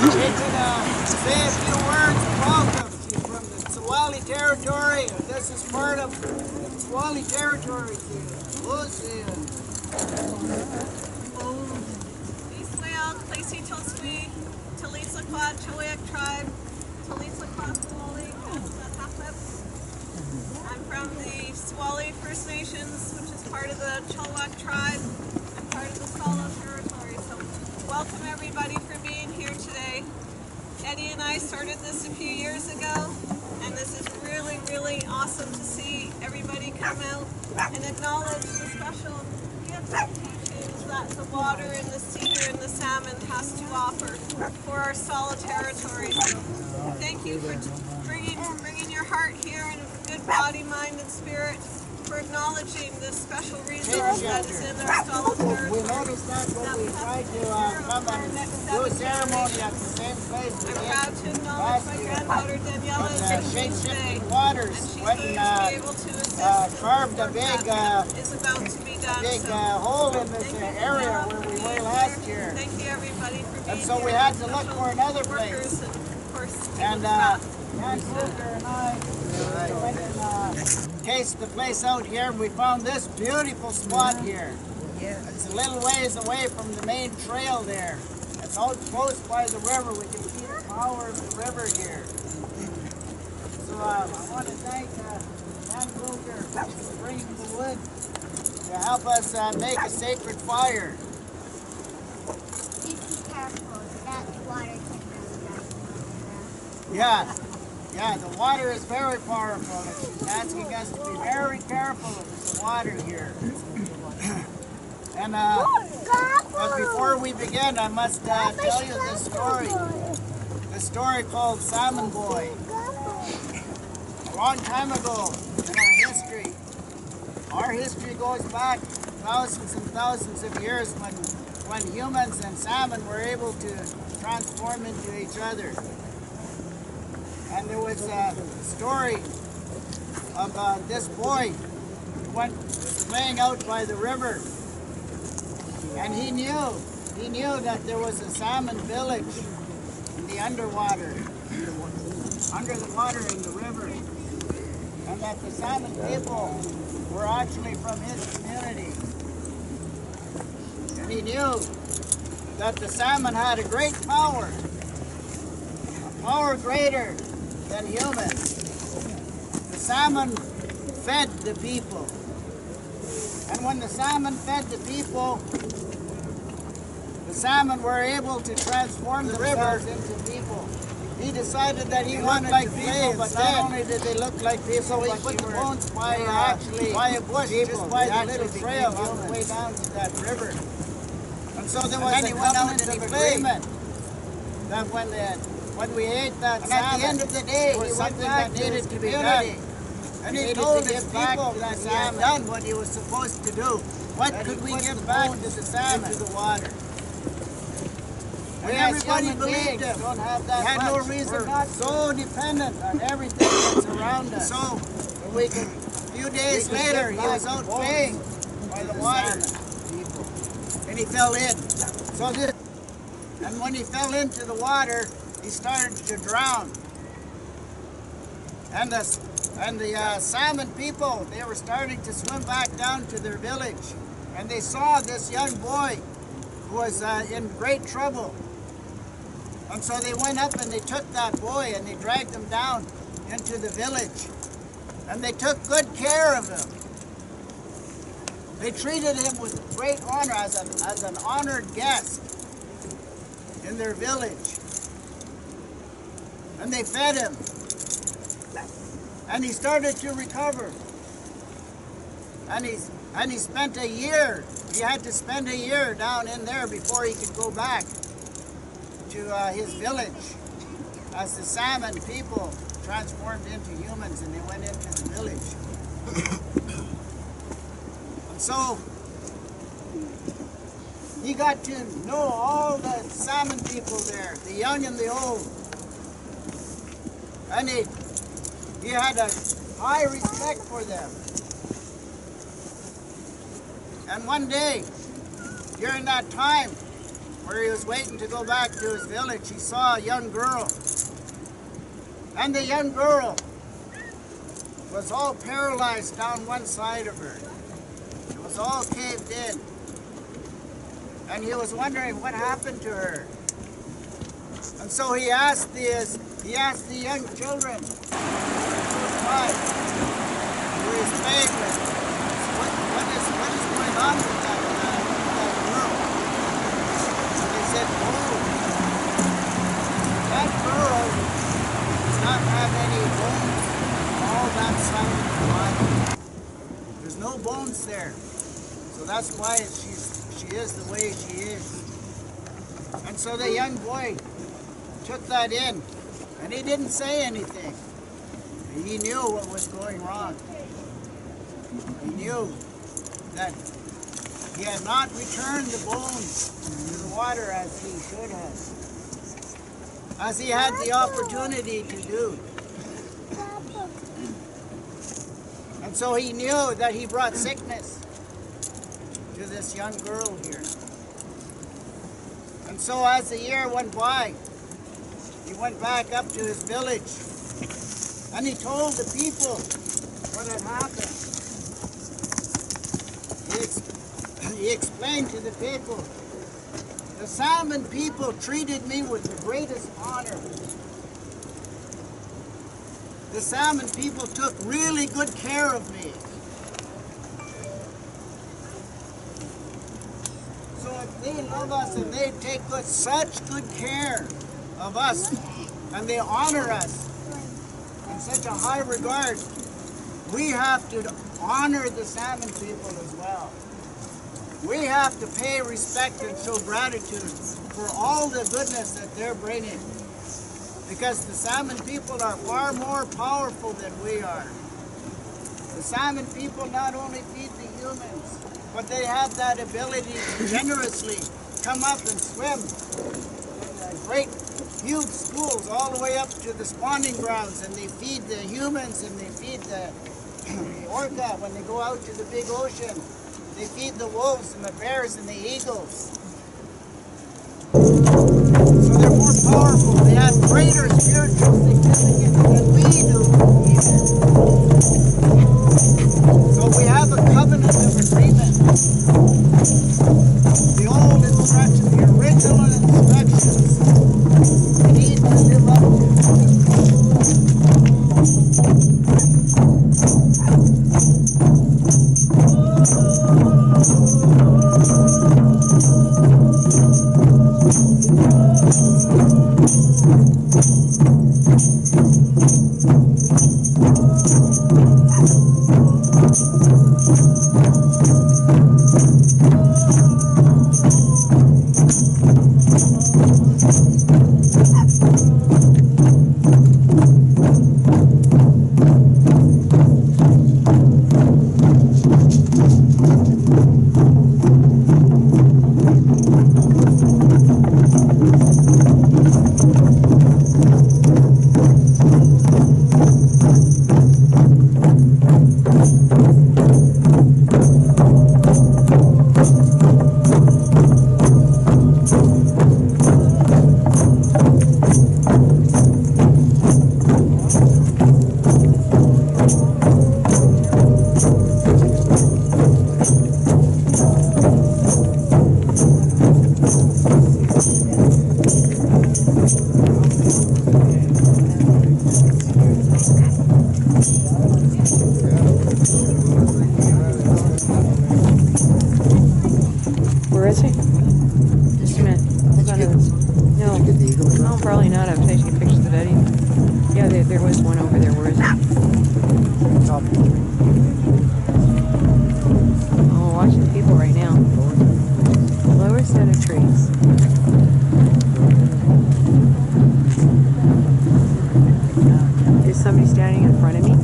Say a few words of welcome. She's from the Tsawali territory, and this is part of the Tsawali territory. Israel, Placey Toswi, Talisa Kwa, Chiliak tribe, Talisa Kwa, Swali, I'm from the Swali First Nations, which is part of the Chilliwack tribe and part of the Salo territory. So welcome everybody for being here today. Eddie and I started this a few years ago, and this is really, really awesome to see everybody come out and acknowledge the special gifts and teachings that the water and the cedar and the salmon has to offer for our Salo territory. So thank you for bringing your heart here in good body, mind, and spirit, for acknowledging this special resource that is in our Salo territory. We noticed that when we tried to come and do a ceremony at the same place. I'm proud to acknowledge my granddaughter Daniela is in today, waters and she's when going to be able to assist carved a big is about to be done. hole in this area where we were last year. Thank you everybody for being And so we here. had to look for another place. And of course, And Jan Kruger and I went and cased the place out here, and we found this beautiful spot here. It's a little ways away from the main trail there. It's out close by the river. We can see the power of the river here. So I want to thank Jan Kruger for bringing the wood to help us make a sacred fire. Just be careful. That water can really Yeah, the water is very powerful. She's asking us to be very careful of the water here. And but before we begin, I must tell you this story. The story called Salmon Boy. A long time ago in our history goes back thousands and thousands of years when humans and salmon were able to transform into each other. And there was a story of this boy who went playing out by the river, and he knew that there was a salmon village in the underwater, under the water in the river, and that the salmon people were actually from his community. And he knew that the salmon had a great power, a power greater than humans. The salmon fed the people. And when the salmon fed the people, the salmon were able to transform themselves into people. He decided that he wanted like people, but not only did they look like people, but put the bones by a bush, just by the little trail on the way down to that river. And so there was a covenant agreement that when we ate that salmon, at the end of the day, it was something that needed to be done. And he told his people that he had done what he was supposed to do. What could we give back to the salmon? Into the water. And everybody believed him. He had no reason not so dependent on everything that's around us. So, a few days later, he was out playing by the water, and he fell in. And when he fell into the water, he started to drown. And the salmon people, they were starting to swim back down to their village. And they saw this young boy who was in great trouble. And so they went up and they took that boy and they dragged him down into the village. And they took good care of him. They treated him with great honor as an honored guest in their village. And they fed him. And he started to recover. And he spent a year. He had to spend a year down in there before he could go back to his village, as the salmon people transformed into humans and they went into the village. And so he got to know all the salmon people there, the young and the old. And he had a high respect for them. And one day, during that time, where he was waiting to go back to his village, he saw a young girl. And the young girl was all paralyzed down one side of her. It was all caved in. And he was wondering what happened to her. And so he asked the young children who his favorite, what is going on with that girl? And they said, oh, that girl does not have any bones all that side of her body. There's no bones there. So that's why she is the way she is. And so the young boy took that in, and he didn't say anything. He knew what was going wrong. He knew that he had not returned the bones to the water as he should have, as he had the opportunity to do. And so he knew that he brought sickness to this young girl here. And so as the year went by, he went back up to his village and he told the people what had happened. He explained to the people, the salmon people treated me with the greatest honor. The salmon people took really good care of me. So if they love us and they take such good care of us and they honor us in such a high regard, we have to honor the salmon people as well. We have to pay respect and show gratitude for all the goodness that they're bringing, because the salmon people are far more powerful than we are. The salmon people not only feed the humans, but they have that ability to generously come up and swim in great huge schools all the way up to the spawning grounds, and they feed the humans and they feed the orca when they go out to the big ocean. They feed the wolves and the bears and the eagles. So they're more powerful. They have greater spiritual significance than we do even. So we have a covenant of agreement. The old instructions, the original instructions, we need to live up to. Where is he? Just a minute. Hold on to this. No. No, probably not. I was taking pictures of Eddie. Yeah, there was one over there. Where is it? Oh, watching the people right now. Lower set of trees. Is somebody standing in front of me?